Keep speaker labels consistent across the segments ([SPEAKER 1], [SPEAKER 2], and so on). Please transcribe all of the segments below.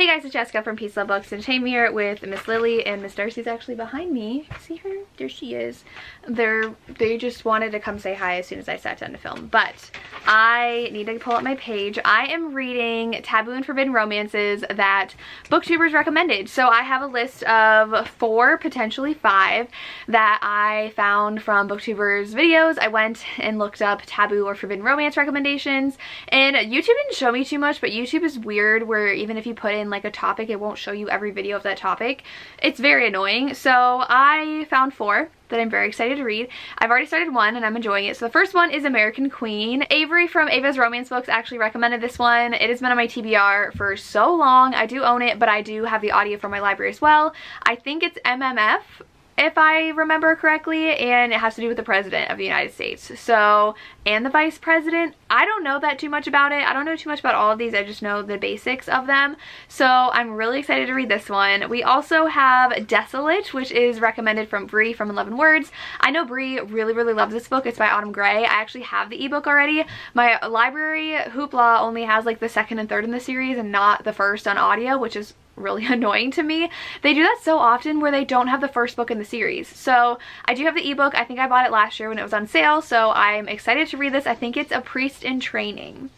[SPEAKER 1] Hey guys, it's Jessica from Peace Love Books, and today I'm here with Miss Lily, and Miss Darcy's actually behind me. See her? There she is. They just wanted to come say hi as soon as I sat down to film, but I need to pull up my page. I am reading Taboo and Forbidden Romances that Booktubers recommended. So I have a list of 4, potentially 5, that I found from Booktubers videos. I went and looked up Taboo or Forbidden Romance recommendations, and YouTube didn't show me too much, but YouTube is weird where even if you put in like a topic, it won't show you every video of that topic. It's very annoying. So I found 4 that I'm very excited to read. I've already started one and I'm enjoying it. So the first one is American Queen. Averie from Ava's Romance Books actually recommended this one. It has been on my TBR for so long. I do own it, but I do have the audio from my library as well. I think it's MMF, if I remember correctly, and it has to do with the president of the United States. So, and the vice president. I don't know that too much about it. I don't know too much about all of these. I just know the basics of them. So I'm really excited to read this one. We also have Desolate, which is recommended from Bree from 11 Words. I know Bree really loves this book. It's by Autumn Gray. I actually have the ebook already. My library, Hoopla, only has like the 2nd and 3rd in the series and not the 1st on audio, which is really annoying to me. They do that so often where they don't have the first book in the series. So I do have the ebook. I think I bought it last year when it was on sale, so I'm excited to read this. I think it's A Priest in Training,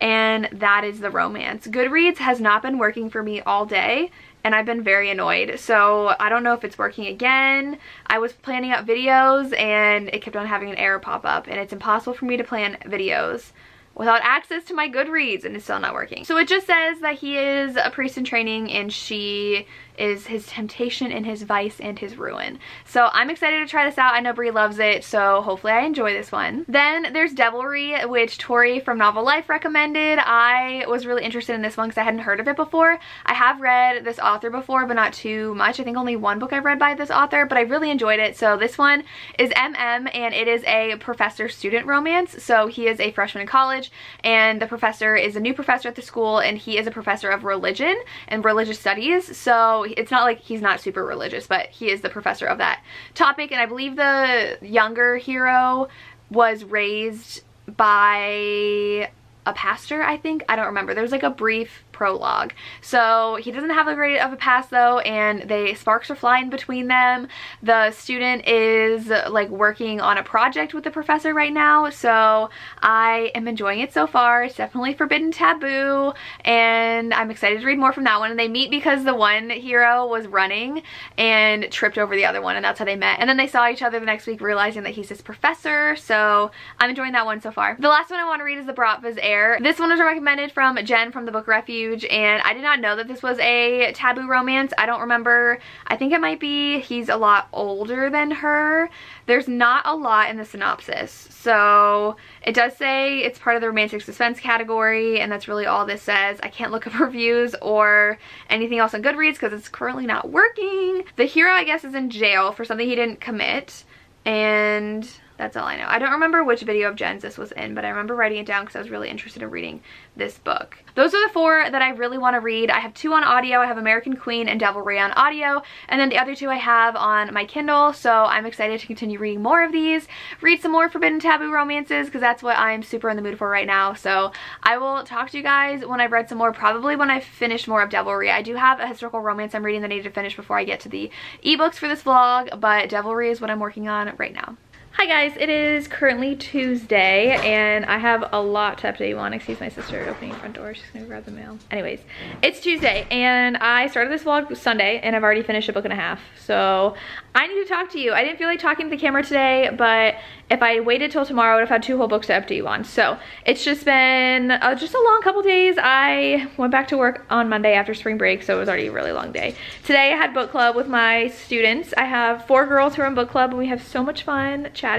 [SPEAKER 1] and that is the romance. Goodreads has not been working for me all day, and I've been very annoyed. So I don't know if it's working again. I was planning out videos and it kept on having an error pop up, and it's impossible for me to plan videos without access to my Goodreads, and it's still not working. So it just says that he is a priest in training and she is his temptation and his vice and his ruin. So I'm excited to try this out. I know Bree loves it, so hopefully I enjoy this one. Then there's Devilry, which Tori from Novel Life recommended. I was really interested in this one because I hadn't heard of it before. I have read this author before, but not too much. I think only one book I've read by this author, but I really enjoyed it. So this one is MM, and it is a professor-student romance. So he is a freshman in college, and the professor is a new professor at the school, and he is a professor of religion and religious studies. So it's not like he's not super religious, but he is the professor of that topic. And I believe the younger hero was raised by a pastor, I think. I don't remember. There's like a brief prologue. So he doesn't have a great of a past though, and sparks are flying between them. The student is like working on a project with the professor right now, so I am enjoying it so far. It's definitely forbidden taboo, and I'm excited to read more from that one. And they meet because the one hero was running and tripped over the other one, and that's how they met. And then they saw each other the next week, realizing that he's his professor. So I'm enjoying that one so far. The last one I want to read is The Bratva's Heir. This one was recommended from Jenn from the Book Refuge, and I did not know that this was a taboo romance. I don't remember. I think it might be he's a lot older than her. There's not a lot in the synopsis, so it does say it's part of the romantic suspense category, and that's really all this says. I can't look up reviews or anything else on Goodreads because it's currently not working. The hero, I guess, is in jail for something he didn't commit, and that's all I know. I don't remember which video of Jen's this was in, but I remember writing it down because I was really interested in reading this book. Those are the 4 that I really want to read. I have 2 on audio. I have American Queen and Devilry on audio, and then the other 2 I have on my Kindle, so I'm excited to continue reading more of these, read some more forbidden taboo romances, because that's what I'm super in the mood for right now. So I will talk to you guys when I've read some more, probably when I've finished more of Devilry. I do have a historical romance I'm reading that I need to finish before I get to the ebooks for this vlog, but Devilry is what I'm working on right now. Hi guys, it is currently Tuesday, and I have a lot to update you on. Excuse my sister opening the front door. She's gonna grab the mail. Anyways, it's Tuesday, and I started this vlog Sunday, and I've already finished a book and a half. So I need to talk to you. I didn't feel like talking to the camera today, but if I waited till tomorrow, I would have had 2 whole books to update you on. So it's just been just a long couple days. I went back to work on Monday after spring break, so it was already a really long day. Today I had book club with my students. I have 4 girls who are in book club, and we have so much fun chatting.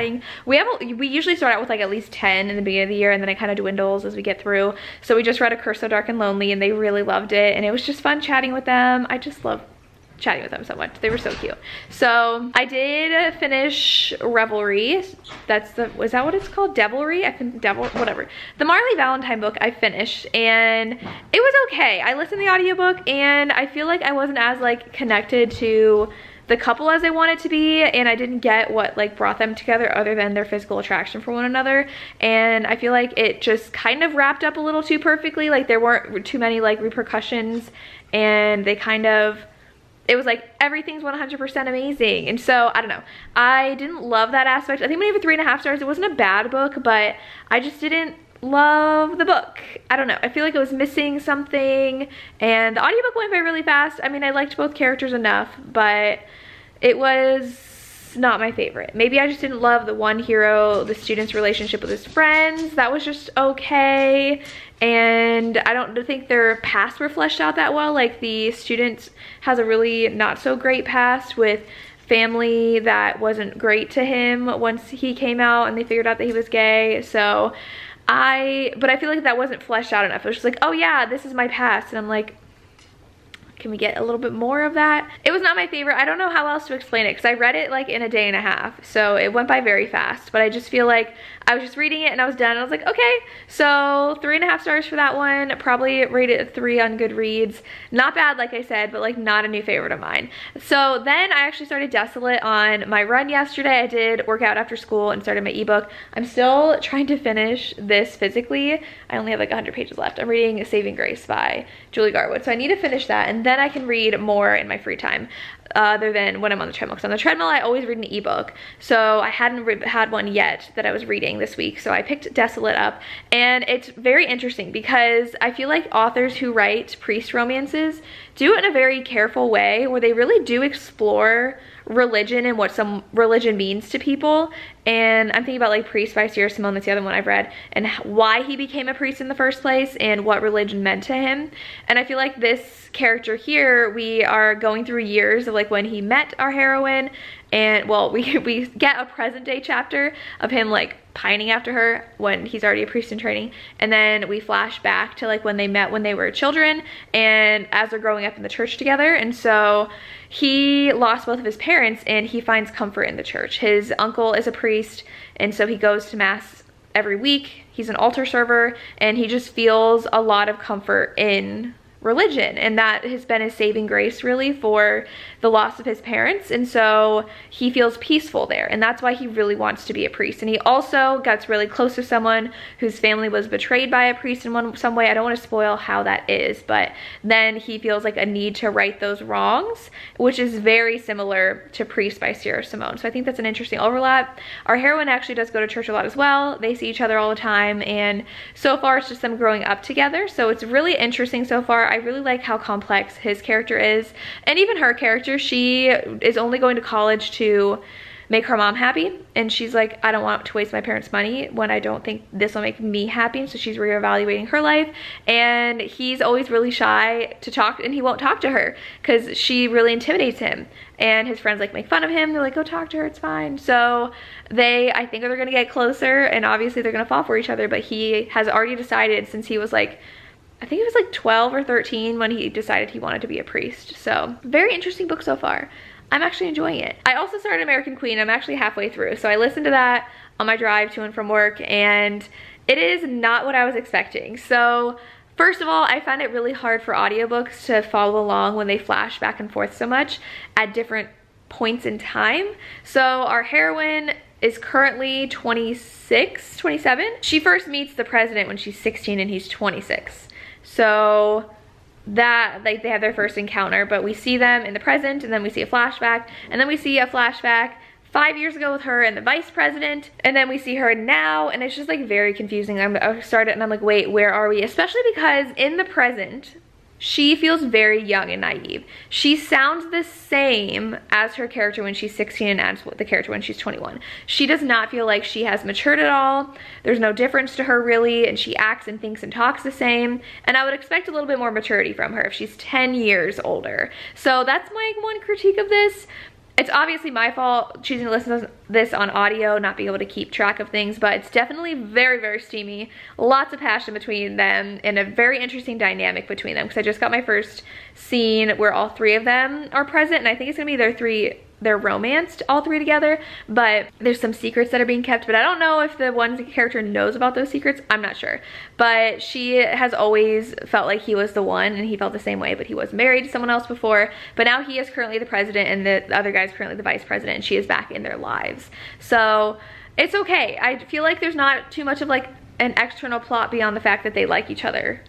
[SPEAKER 1] We usually start out with like at least 10 in the beginning of the year, and then it kind of dwindles as we get through. So we just read A Curse So Dark and Lonely, and they really loved it, and it was just fun chatting with them. I just love chatting with them so much. They were so cute. So I did finish Revelry. Is that what it's called? Devilry? Whatever. The Marley Valentine book I finished, and it was okay. I listened to the audiobook, and I feel like I wasn't as like connected to the couple as they wanted to be, and I didn't get what like brought them together other than their physical attraction for one another. And I feel like it just kind of wrapped up a little too perfectly. Like there weren't too many like repercussions, and they kind of, it was like everything's 100% amazing. And so I don't know, I didn't love that aspect. I think I'm gonna give it 3.5 stars. It wasn't a bad book, but I just didn't love the book. I don't know, I feel like it was missing something, and the audiobook went by really fast. I mean, I liked both characters enough, but it was not my favorite. Maybe I just didn't love the one hero, the student's relationship with his friends. That was just okay, and I don't think their pasts were fleshed out that well. Like the student has a really not so great past with family that wasn't great to him once he came out and they figured out that he was gay. So but I feel like that wasn't fleshed out enough. It was just like, oh yeah, this is my past, and I'm like, can we get a little bit more of that? It was not my favorite. I don't know how else to explain it because I read it like in a day and a half, so it went by very fast. But I just feel like I was just reading it and I was done. I was like, okay, so 3.5 stars for that one. Probably rated a 3 on Goodreads. Not bad, like I said, but like not a new favorite of mine. So then I actually started Desolate on my run yesterday. I did work out after school and started my ebook. I'm still trying to finish this physically. I only have like 100 pages left. I'm reading Saving Grace by Julie Garwood, so I need to finish that, and then I can read more in my free time other than when I'm on the treadmill. Because on the treadmill I always read an ebook, so I hadn't had one yet that I was reading this week, so I picked Desolate up. And it's very interesting because I feel like authors who write priest romances do it in a very careful way where they really do explore religion and what some religion means to people. And I'm thinking about like Priest by Sierra Simone, that's the other one I've read, and why he became a priest in the first place and what religion meant to him. And I feel like this character here, we are going through years of like when he met our heroine, and well, we get a present day chapter of him like pining after her when he's already a priest in training, and then we flash back to like when they met when they were children and as they're growing up in the church together. And so he lost both of his parents and he finds comfort in the church. His uncle is a priest, and so he goes to mass every week. He's an altar server, and he just feels a lot of comfort in religion, and that has been his saving grace really for the loss of his parents. And so he feels peaceful there, and that's why he really wants to be a priest. And he also gets really close to someone whose family was betrayed by a priest in some way. I don't want to spoil how that is, but then he feels like a need to right those wrongs, which is very similar to Priest by Sierra Simone. So I think that's an interesting overlap. Our heroine actually does go to church a lot as well. They see each other all the time, and so far it's just them growing up together. So it's really interesting so far. I really like how complex his character is, and even her character. She is only going to college to make her mom happy, and she's like, I don't want to waste my parents' money when I don't think this will make me happy. So she's reevaluating her life, and he's always really shy to talk, and he won't talk to her because she really intimidates him, and his friends like make fun of him. They're like, go talk to her, it's fine. So I think they're gonna get closer, and obviously they're gonna fall for each other, but he has already decided since he was like, I think he was like 12 or 13 when he decided he wanted to be a priest. So very interesting book so far. I'm actually enjoying it. I also started American Queen. I'm actually halfway through. So I listened to that on my drive to and from work, and it is not what I was expecting. So first of all, I find it really hard for audiobooks to follow along when they flash back and forth so much at different points in time. So our heroine is currently 26, 27. She first meets the president when she's 16 and he's 26. So that, like, they have their first encounter, but we see them in the present, and then we see a flashback, and then we see a flashback 5 years ago with her and the vice president, and then we see her now, and it's just like very confusing. I started and I'm like, wait, where are we? Especially because in the present, she feels very young and naive. She sounds the same as her character when she's 16 and as the character when she's 21. She does not feel like she has matured at all. There's no difference to her really, and she acts and thinks and talks the same. And I would expect a little bit more maturity from her if she's 10 years older. So that's my one critique of this. It's obviously my fault choosing to listen to this on audio, not being able to keep track of things, but it's definitely very, very steamy. Lots of passion between them, and a very interesting dynamic between them, because I just got my first scene where all three of them are present, and I think it's gonna be their three they're romanced all three together, but there's some secrets that are being kept, but I don't know if the one character knows about those secrets. I'm not sure, but she has always felt like he was the one, and he felt the same way, but he was married to someone else before, but now he is currently the president and the other guy's currently the vice president, and she is back in their lives. So it's okay. I feel like there's not too much of like an external plot beyond the fact that they like each other.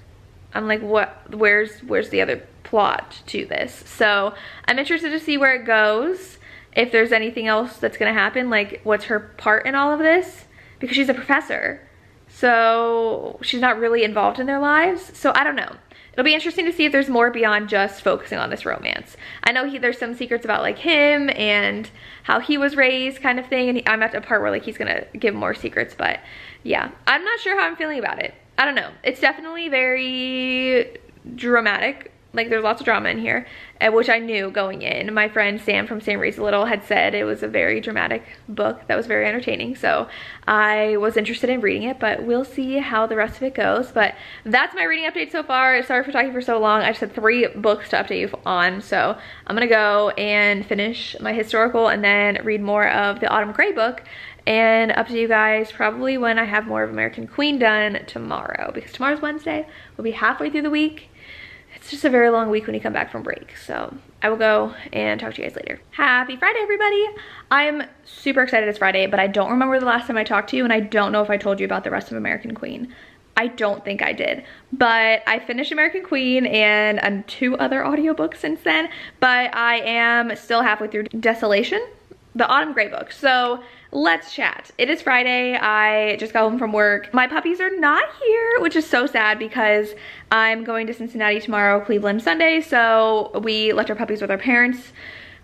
[SPEAKER 1] I'm like, where's the other plot to this? So I'm interested to see where it goes. If there's anything else that's gonna happen, like what's her part in all of this? Because she's a professor, so she's not really involved in their lives. So I don't know. It'll be interesting to see if there's more beyond just focusing on this romance. I know there's some secrets about like him and how he was raised kind of thing, and I'm at a part where like he's gonna give more secrets, but yeah. I'm not sure how I'm feeling about it. I don't know. It's definitely very dramatic. Like there's lots of drama in here, which I knew going in. My friend Sam from Sam Raised a Little had said it was a very dramatic book that was very entertaining, so I was interested in reading it, but we'll see how the rest of it goes. But that's my reading update so far. Sorry for talking for so long. I just had 3 books to update you on, so I'm gonna go and finish my historical and then read more of the Autumn Gray book and up to you guys probably when I have more of American Queen done tomorrow, because tomorrow's Wednesday. We'll be halfway through the week. It's just a very long week when you come back from break. So I will go and talk to you guys later. Happy Friday, everybody. I'm super excited it's Friday, but I don't remember the last time I talked to you, and I don't know if I told you about the rest of American Queen. I don't think I did, but I finished American Queen and 2 other audiobooks since then, but I am still halfway through Desolation, the Autumn Gray book. So let's chat. It is Friday. I just got home from work. My puppies are not here, which is so sad because I'm going to Cincinnati tomorrow, Cleveland Sunday. So we left our puppies with our parents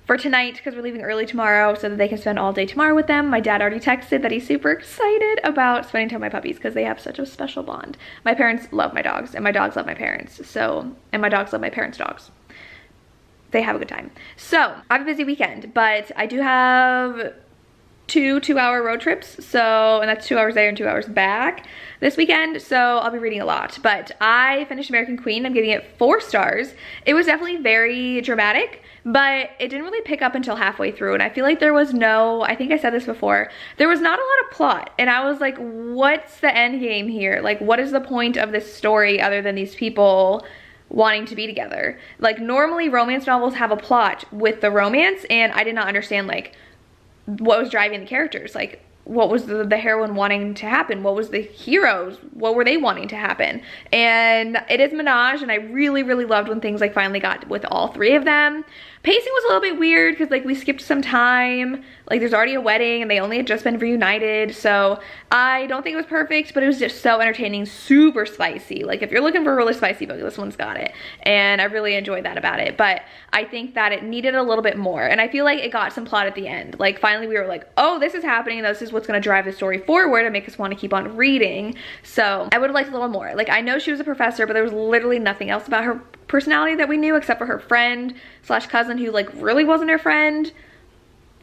[SPEAKER 1] for tonight because we're leaving early tomorrow so that they can spend all day tomorrow with them. My dad already texted that he's super excited about spending time with my puppies because they have such a special bond. My parents love my dogs, and my dogs love my parents. So, and my dogs love my parents' dogs. They have a good time. So I have a busy weekend, but I do have 2 2-hour road trips, so, and that's 2 hours there and 2 hours back this weekend, so I'll be reading a lot. But I finished American Queen. I'm giving it 4 stars. It was definitely very dramatic, but it didn't really pick up until halfway through, and I feel like there was no, I think I said this before, there was not a lot of plot, and I was like, what's the end game here? Like, what is the point of this story other than these people wanting to be together? Like, normally romance novels have a plot with the romance, and I did not understand like what was driving the characters. Like, what was the heroine wanting to happen? What was the heroes? What were they wanting to happen? And it is Menage, and I really, really loved when things like finally got with all 3 of them. Pacing was a little bit weird because like we skipped some time. Like there's already a wedding and they only had just been reunited. So I don't think it was perfect, but it was just so entertaining, super spicy. Like if you're looking for a really spicy book, this one's got it. And I really enjoyed that about it. But I think that it needed a little bit more. And I feel like it got some plot at the end. Like finally we were like, oh, this is happening. This is what's gonna drive the story forward and make us want to keep on reading. So I would have liked a little more. Like I know she was a professor, but there was literally nothing else about her personality that we knew except for her friend slash cousin who like really wasn't her friend.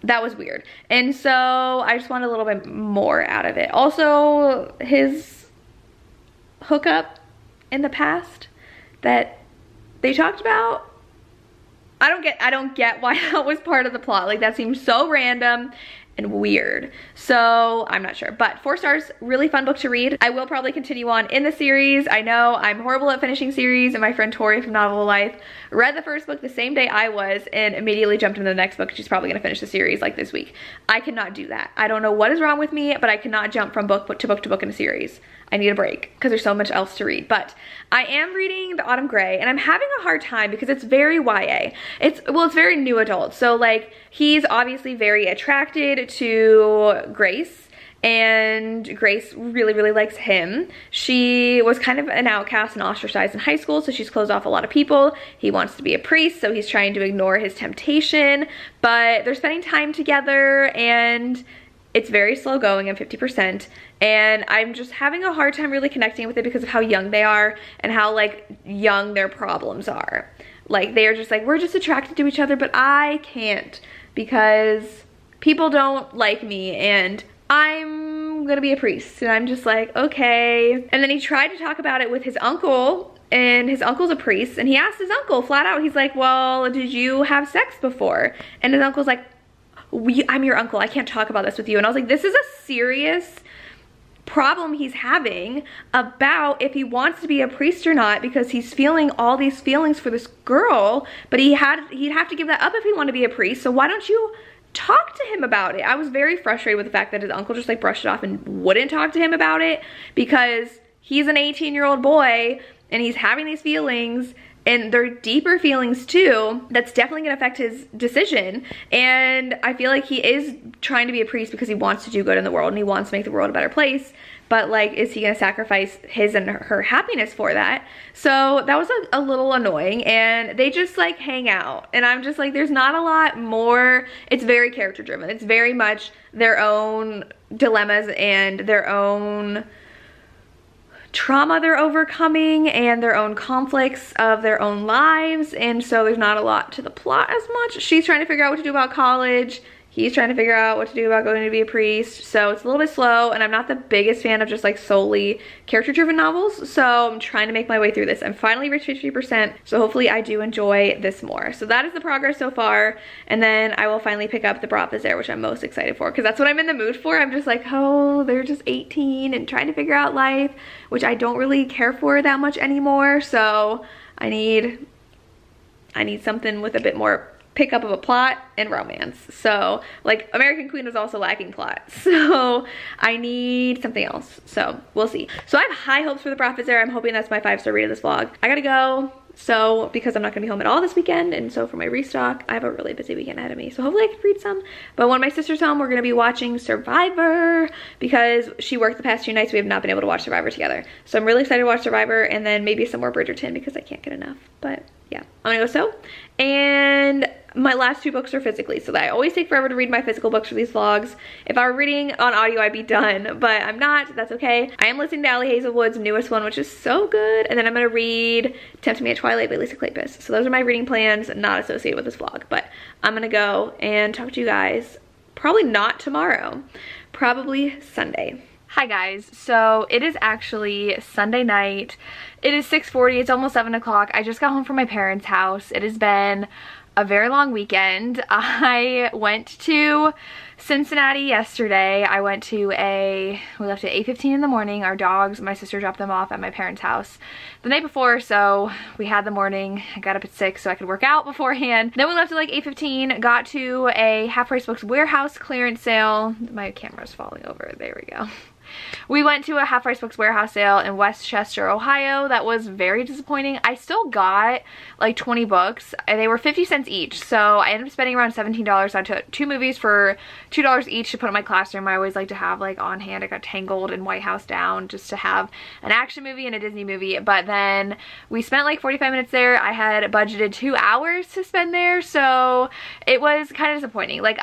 [SPEAKER 1] That was weird. And so I just wanted a little bit more out of it. Also, his hookup in the past that they talked about, I don't get why that was part of the plot. Like that seems so random and weird. So I'm not sure, but 4 stars, really fun book to read. I will probably continue on in the series. I know I'm horrible at finishing series, and my friend Tori from Novel Life read the first book the same day I was and immediately jumped into the next book. She's probably gonna finish the series like this week. I cannot do that. I don't know what is wrong with me, but I cannot jump from book to book to book in a series. I need a break because there's so much else to read. But I am reading The Autumn Gray, and I'm having a hard time because it's very YA. It's very new adult. So like he's obviously very attracted to Grace, and Grace really, really likes him. She was kind of an outcast and ostracized in high school, so she's closed off a lot of people. He wants to be a priest, so he's trying to ignore his temptation, but they're spending time together, and it's very slow going at 50%, and I'm just having a hard time really connecting with it because of how young they are and how like young their problems are. Like they are just like, we're just attracted to each other, but I can't because people don't like me and I'm gonna be a priest. And I'm just like, okay. And then he tried to talk about it with his uncle, and his uncle's a priest, and he asked his uncle flat out, he's like, well, did you have sex before? And his uncle's like, I'm your uncle, I can't talk about this with you. And I was like, this is a serious problem he's having about if he wants to be a priest or not, because he's feeling all these feelings for this girl, but he'd have to give that up if he wanted to be a priest. So why don't you talk to him about it? I was very frustrated with the fact that his uncle just like brushed it off and wouldn't talk to him about it, because he's an 18-year-old boy and he's having these feelings, and they're deeper feelings too. That's definitely gonna affect his decision. And I feel like he is trying to be a priest because he wants to do good in the world and he wants to make the world a better place. But like, is he gonna sacrifice his and her happiness for that? So that was a little annoying, and they just like hang out. And I'm just like, there's not a lot more. It's very character driven. It's very much their own dilemmas and their own trauma they're overcoming and their own conflicts of their own lives. And so there's not a lot to the plot as much. She's trying to figure out what to do about college. He's trying to figure out what to do about going to be a priest. So it's a little bit slow, and I'm not the biggest fan of just like solely character driven novels. So I'm trying to make my way through this. I'm finally reached 50%. So hopefully I do enjoy this more. So that is the progress so far. And then I will finally pick up The Brat Bazaar, which I'm most excited for, because that's what I'm in the mood for. I'm just like, oh, they're just 18 and trying to figure out life, which I don't really care for that much anymore. So I need something with a bit more pickup of a plot and romance. So like American Queen was also lacking plot, so I need something else. So we'll see. So I have high hopes for The Brat Bazaar. I'm hoping that's my 5-star read of this vlog. I gotta go, so because I'm not gonna be home at all this weekend, and so for my restock I have a really busy weekend ahead of me, so hopefully I can read some. But when my sister's home, we're gonna be watching Survivor, because she worked the past 2 nights. We have not been able to watch Survivor together, so I'm really excited to watch Survivor, and then maybe some more Bridgerton because I can't get enough. But yeah, I'm gonna go sew. And my last 2 books are physically, so that I always take forever to read my physical books for these vlogs. If I were reading on audio, I'd be done, but I'm not. That's okay. I am listening to Allie Hazelwood's newest one, which is so good, and then I'm gonna read Tempt Me at Twilight by Lisa Kleypas. So those are my reading plans, not associated with this vlog, but I'm gonna go and talk to you guys probably not tomorrow, probably Sunday. Hi guys, so it is actually Sunday night. It is 6:40, it's almost 7 o'clock. I just got home from my parents' house. It has been a very long weekend. I went to Cincinnati yesterday. We left at 8:15 in the morning. Our dogs, my sister dropped them off at my parents' house the night before, so we had the morning. I got up at 6 so I could work out beforehand. Then we left at like 8:15, got to a Half Price Books warehouse clearance sale. My camera's falling over, there we go. We went to a Half Price Books warehouse sale in Westchester, Ohio. That was very disappointing. I still got like 20 books. They were 50 cents each, so I ended up spending around $17. I took 2 movies for $2 each to put in my classroom. I always like to have like on hand. I got Tangled and White House Down just to have an action movie and a Disney movie. But then we spent like 45 minutes there. I had budgeted 2 hours to spend there, so it was kind of disappointing. Like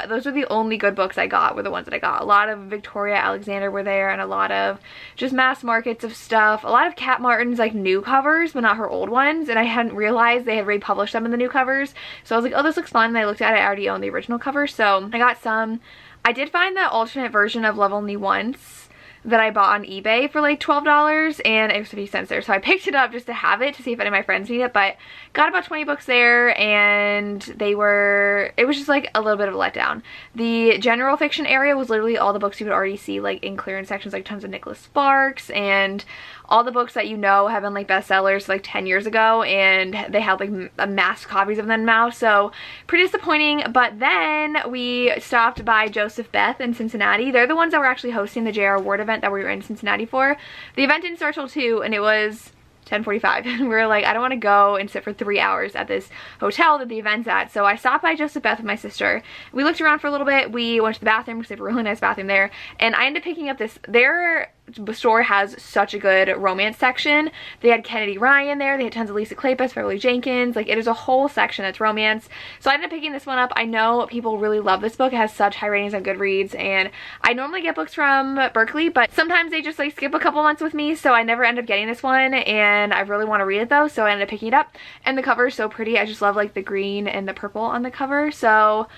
[SPEAKER 1] those were the only good books I got, were the ones that I got. A lot of Victoria Alexander were there, and a lot of just mass markets of stuff. A lot of Kat Martin's like new covers, but not her old ones, and I hadn't realized they had republished them in the new covers. So I was like, oh, this looks fun, and I looked at it. I already own the original cover, so I got some. I did find the alternate version of Love Only Once that I bought on eBay for like $12, and it was 50 cents there, so I picked it up just to have it, to see if any of my friends need it. But got about 20 books there, and it was just like a little bit of a letdown. The general fiction area was literally all the books you would already see like in clearance sections, like tons of Nicholas Sparks, and all the books that you know have been like bestsellers like 10 years ago, and they had like mass copies of them now, so pretty disappointing. But then we stopped by Joseph Beth in Cincinnati. They're the ones that were actually hosting the J.R. Ward event that we were in Cincinnati for. The event didn't start till 2, and it was 10:45, and we were like, I don't want to go and sit for 3 hours at this hotel that the event's at. So I stopped by Joseph Beth with my sister. We looked around for a little bit. We went to the bathroom because they have a really nice bathroom there, and I ended up picking up this. Their store has such a good romance section. They had Kennedy Ryan there. They had tons of Lisa Kleypas, Beverly Jenkins. Like, it is a whole section that's romance. So I ended up picking this one up. I know people really love this book. It has such high ratings on Goodreads, and I normally get books from Berkeley, but sometimes they just like skip a couple months with me, so I never end up getting this one, and I really want to read it though, so I ended up picking it up. And the cover is so pretty. I just love like the green and the purple on the cover, so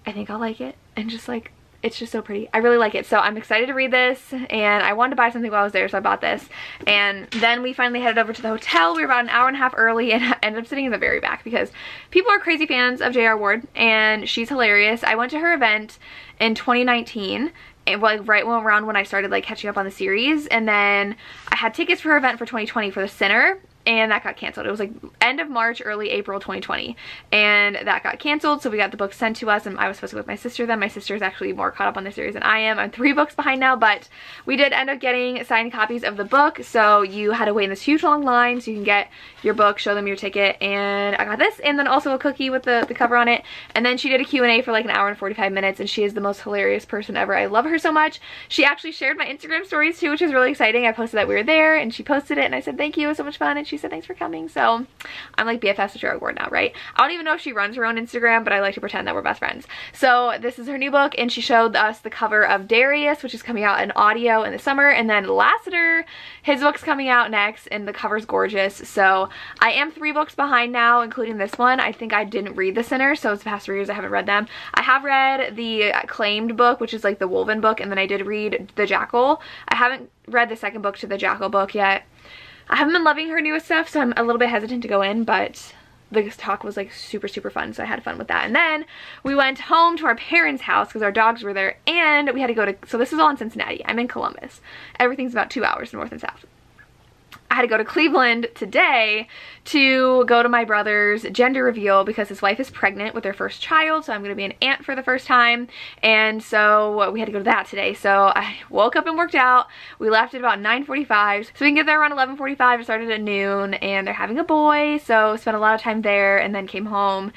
[SPEAKER 1] I think I'll like it and just like it's just so pretty. I really like it. So I'm excited to read this, and I wanted to buy something while I was there, so I bought this. And then we finally headed over to the hotel. We were about an hour and a half early and ended up sitting in the very back because people are crazy fans of J.R. Ward, and she's hilarious. I went to her event in 2019. And like right around when I started like catching up on the series, and then I had tickets for her event for 2020 for The Sinner, and that got canceled. It was like end of March, early April 2020, and that got canceled. So we got the book sent to us, and I was supposed to go with my sister then. My sister is actually more caught up on the series than I am. I'm 3 books behind now, but we did end up getting signed copies of the book. So you had to wait in this huge long line so you can get your book, show them your ticket, and I got this, and then also a cookie with the cover on it. And then she did a Q&A for like an hour and 45 minutes, and she is the most hilarious person ever. I love her so much. She actually shared my Instagram stories too, which is really exciting. I posted that we were there, and she posted it, and I said thank you, it was so much fun, and she said thanks for coming. So I'm like BFFs with J.R. Ward now, right? I don't even know if she runs her own Instagram, but I like to pretend that we're best friends. So this is her new book, and she showed us the cover of Darius, which is coming out in audio in the summer, and then Lassiter, his book's coming out next, and the cover's gorgeous. So I am 3 books behind now, including this one. I think I didn't read The Sinner, so it's the past 3 years I haven't read them. I have read the acclaimed book, which is like the Woven book, and then I did read The Jackal. I haven't read the second book to the Jackal book yet. I haven't been loving her newest stuff, so I'm a little bit hesitant to go in, but the talk was like super fun, so I had fun with that. And then we went home to our parents' house because our dogs were there, and we had to go to, so this is all in Cincinnati. I'm in Columbus. Everything's about 2 hours north and south. I had to go to Cleveland today to go to my brother's gender reveal because his wife is pregnant with their first child, so I'm going to be an aunt for the first time, and so we had to go to that today. So I woke up and worked out. We left at about 9:45, so we can get there around 11:45. It started at noon, and they're having a boy, so spent a lot of time there, and then came home.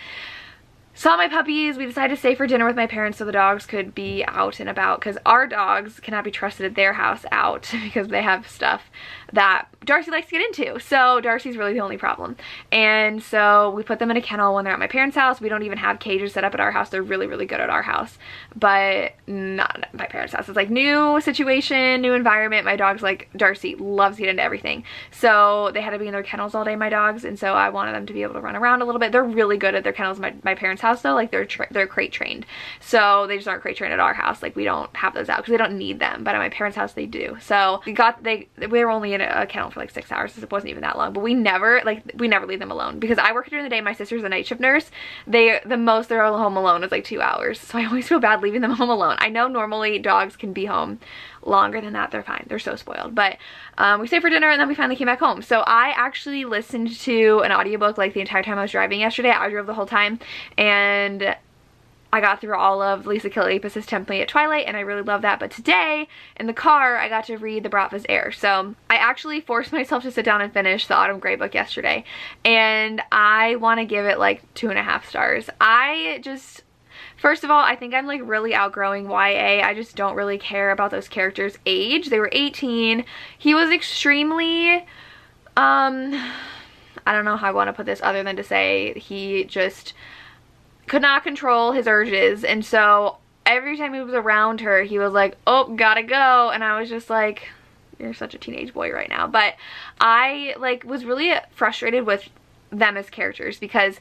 [SPEAKER 1] Saw my puppies. We decided to stay for dinner with my parents so the dogs could be out and about, because our dogs cannot be trusted at their house out because they have stuff that Darcy likes to get into. So Darcy's really the only problem. And so we put them in a kennel when they're at my parents' house. We don't even have cages set up at our house. They're really good at our house, but not at my parents' house. It's like new situation, new environment. My dogs, like Darcy, loves to get into everything. So they had to be in their kennels all day, my dogs, and so I wanted them to be able to run around a little bit. They're really good at their kennels at my parents' house though. Like they're crate trained. So they just aren't crate trained at our house. Like we don't have those out because they don't need them, but at my parents' house they do. So we were only in a kennel for like 6 hours. It wasn't even that long, but we never leave them alone because I work during the day. My sister's a night shift nurse. The most they're home alone is like 2 hours. So I always feel bad leaving them home alone. I know normally dogs can be home longer than that. They're fine. They're so spoiled. But we stayed for dinner, and then we finally came back home. So I actually listened to an audiobook like the entire time I was driving yesterday. I drove the whole time, and I got through all of Lisa Kiliapis' Template at Twilight, and I really love that. But today, in the car, I got to read the Bratva's Heir. So I actually forced myself to sit down and finish the Autumn Grey book yesterday, and I want to give it like 2.5 stars. First of all, I think I'm like really outgrowing YA. I just don't really care about those characters' age. They were 18. He was extremely, I don't know how I want to put this other than to say he just could not control his urges, and so every time he was around her he was like, oh, gotta go, and I was just like, you're such a teenage boy right now. But I like was really frustrated with them as characters because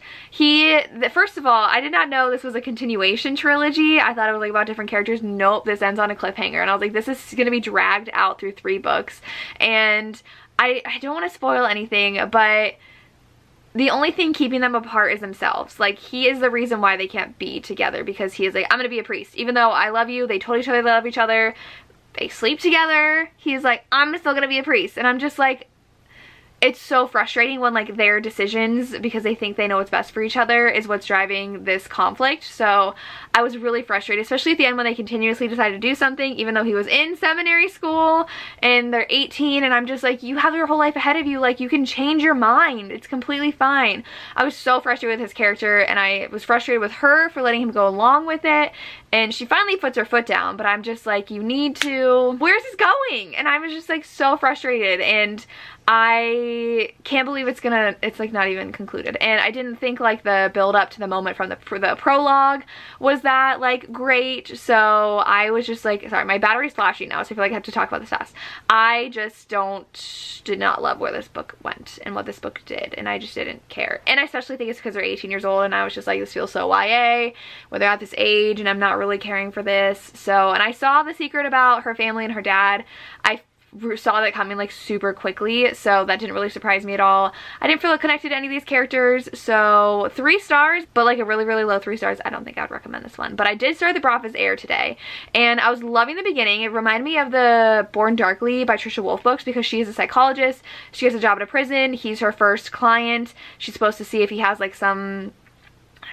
[SPEAKER 1] first of all, I did not know this was a continuation trilogy. I thought it was like about different characters. Nope, this ends on a cliffhanger, and I was like, this is gonna be dragged out through 3 books, and I don't want to spoil anything, but the only thing keeping them apart is themselves. Like, he is the reason why they can't be together, because he is like, I'm gonna be a priest. Even though I love you, they told each other they love each other, they sleep together, he's like, I'm still gonna be a priest. And I'm just like, it's so frustrating when like their decisions, because they think they know what's best for each other, is what's driving this conflict. So I was really frustrated, especially at the end when they continuously decided to do something even though he was in seminary school and they're 18, and I'm just like, you have your whole life ahead of you. Like, you can change your mind. It's completely fine. I was so frustrated with his character, and I was frustrated with her for letting him go along with it, and she finally puts her foot down, but I'm just like, you need to, where's this going? And I was just like so frustrated, and I can't believe it's like not even concluded. And I didn't think like the build up to the moment for the prologue was that like great. So I was just like, sorry, my battery's flashing now, so I feel like I have to talk about this fast. I just did not love where this book went and what this book did, and I just didn't care. And I especially think it's because they're 18 years old, and I was just like, this feels so YA, where they're at this age and I'm not really caring for this. So, and I saw the secret about her family and her dad. I saw that coming like super quickly, so that didn't really surprise me at all. I didn't feel connected to any of these characters, so 3 stars, but like a really low 3 stars. I don't think I'd recommend this one, but I did start the Broffa's Heir today, and I was loving the beginning. It reminded me of the Born Darkly by Trisha Wolfe books, because she is a psychologist. She has a job at a prison. He's her first client. She's supposed to see if he has like some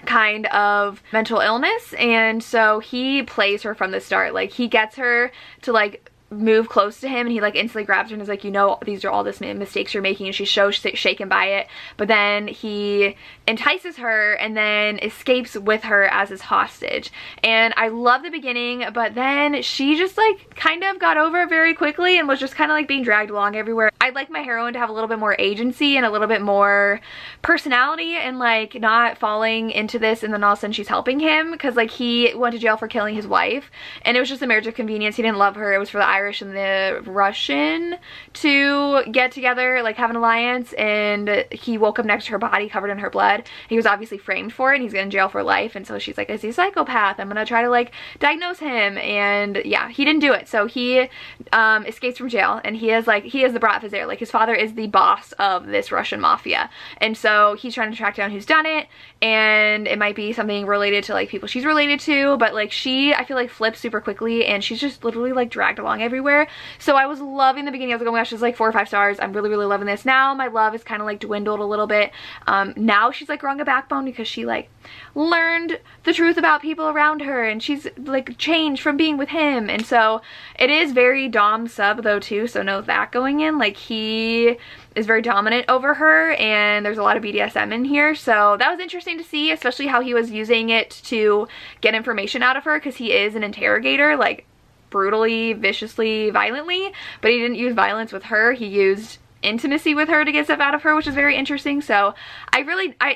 [SPEAKER 1] kind of mental illness, and so he plays her from the start. Like, he gets her to like move close to him, and he like instantly grabs her and is like, you know, these are all the mistakes you're making, and she's so shaken by it. But then he entices her and then escapes with her as his hostage. And I love the beginning, but then she just like kind of got over it very quickly and was just kind of like being dragged along everywhere. I'd like my heroine to have a little bit more agency and a little bit more personality, and like not falling into this and then all of a sudden she's helping him, because like he went to jail for killing his wife, and it was just a marriage of convenience. He didn't love her. It was for the Irish and the Russian to get together, like have an alliance, and he woke up next to her body covered in her blood. He was obviously framed for it, and he's in jail for life, and so she's like, is he a psychopath? I'm gonna try to like diagnose him. And yeah, he didn't do it. So he escapes from jail, and he is the Broffa's Heir. Like, his father is the boss of this Russian mafia, and so he's trying to track down who's done it, and it might be something related to like people she's related to, but like I feel like flips super quickly, and she's just literally like dragged along everywhere. So I was loving the beginning. I was like, oh my gosh, this is like 4 or 5 stars. I'm really loving this. Now my love is kind of like dwindled a little bit. Now she's like growing a backbone, because she like learned the truth about people around her, and she's like changed from being with him. And so it is very dom sub though too, so know that going in. Like, he is very dominant over her, and there's a lot of BDSM in here, so that was interesting to see, especially how he was using it to get information out of her, because he is an interrogator, like brutally, viciously, violently, but he didn't use violence with her. He used intimacy with her to get stuff out of her, which is very interesting. So I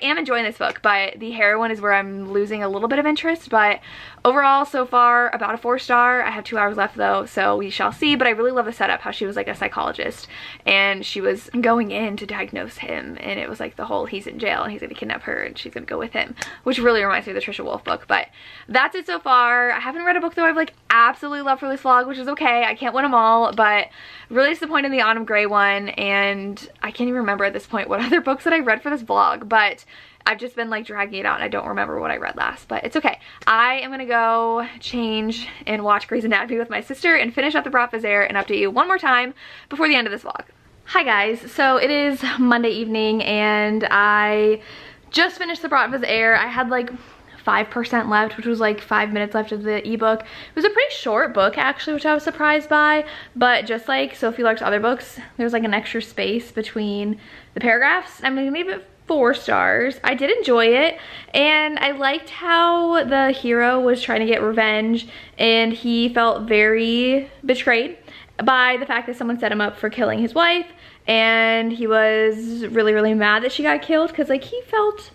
[SPEAKER 1] am enjoying this book, but the heroine is where I'm losing a little bit of interest. But overall, so far, about a 4 star. I have 2 hours left though, so we shall see. But I really love the setup, how she was like a psychologist, and she was going in to diagnose him, and it was like the whole, he's in jail and he's gonna kidnap her and she's gonna go with him, which really reminds me of the Trisha Wolfe book. But that's it so far. I haven't read a book though I've like absolutely loved for this vlog, which is okay. I can't win them all, but really disappointed in the Autumn Gray one, and I can't even remember at this point what other books that I read for this vlog, but I've just been like dragging it out and I don't remember what I read last, but it's okay. I am gonna go change and watch Grey's Anatomy with my sister and finish up the Broffa's Heir and update you one more time before the end of this vlog. Hi guys, so it is Monday evening and I just finished the Broffa's Heir. I had like 5% left, which was like 5 minutes left of the ebook. It was a pretty short book actually, which I was surprised by, but just like Sophie Lark's other books, there's like an extra space between the paragraphs. I'm gonna give it 4 stars. I did enjoy it, and I liked how the hero was trying to get revenge, and he felt very betrayed by the fact that someone set him up for killing his wife, and he was really mad that she got killed, because like he felt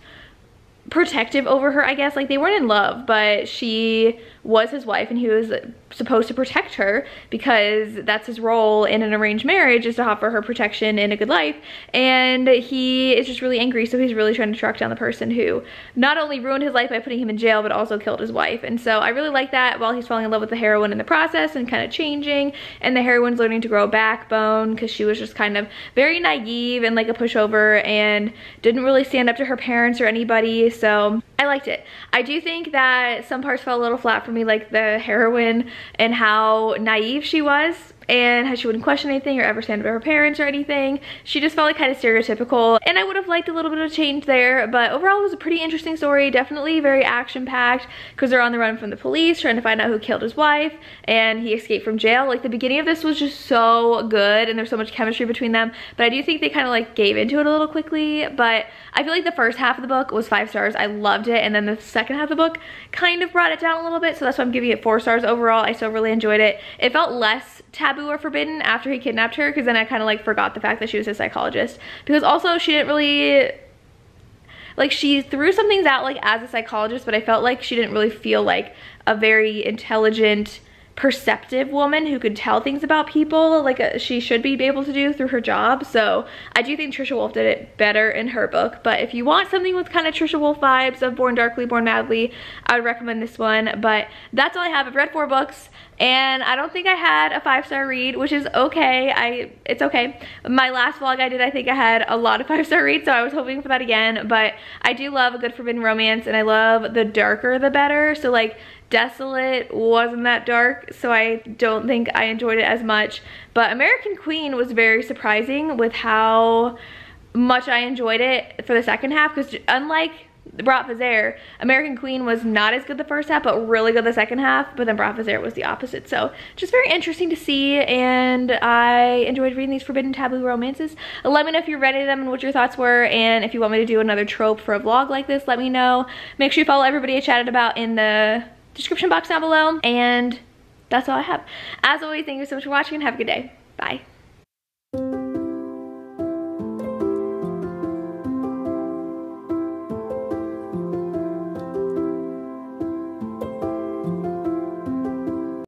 [SPEAKER 1] protective over her, I guess. Like, they weren't in love, but she was his wife and he was supposed to protect her, because that's his role in an arranged marriage, is to offer her protection and a good life. And he is just really angry, so he's really trying to track down the person who not only ruined his life by putting him in jail, but also killed his wife. And so I really like that, while he's falling in love with the heroine in the process and kind of changing, and the heroine's learning to grow a backbone, because she was just kind of very naive and like a pushover and didn't really stand up to her parents or anybody. So I liked it. I do think that some parts fell a little flat for me, like the heroine and how naive she was, and how she wouldn't question anything or ever stand up to her parents or anything. She just felt like kind of stereotypical, and I would have liked a little bit of change there. But overall, it was a pretty interesting story. Definitely very action-packed, because they're on the run from the police trying to find out who killed his wife, and he escaped from jail. Like, the beginning of this was just so good, and there's so much chemistry between them. But I do think they kind of like gave into it a little quickly. But I feel like the first half of the book was 5 stars. I loved it, and then the second half of the book kind of brought it down a little bit, so that's why I'm giving it 4 stars overall. I still really enjoyed it. It felt less taboo taboo or forbidden after he kidnapped her, because then I kind of like forgot the fact that she was a psychologist, because also she didn't really, like, she threw some things out like as a psychologist, but I felt like she didn't really feel like a very intelligent, perceptive woman who could tell things about people like she should be able to do through her job. So I do think Trisha Wolfe did it better in her book, but if you want something with kind of Trisha Wolfe vibes of Born Darkly, Born Madly, I would recommend this one. But that's all I have. I've read 4 books and I don't think I had a 5-star read, which is okay. It's okay. My last vlog I did, I think I had a lot of 5-star reads, so I was hoping for that again. But I do love a good forbidden romance, and I love the darker the better. So like Desolate wasn't that dark, so I don't think I enjoyed it as much. But American Queen was very surprising with how much I enjoyed it for the second half, because unlike Brat Vizier, American Queen was not as good the first half, but really good the second half. But then Brat Vizier was the opposite. So just very interesting to see, and I enjoyed reading these forbidden taboo romances. Let me know if you read any of them and what your thoughts were, and if you want me to do another trope for a vlog like this, let me know. Make sure you follow everybody I chatted about in the description box down below, and that's all I have. As always, thank you so much for watching and have a good day. Bye.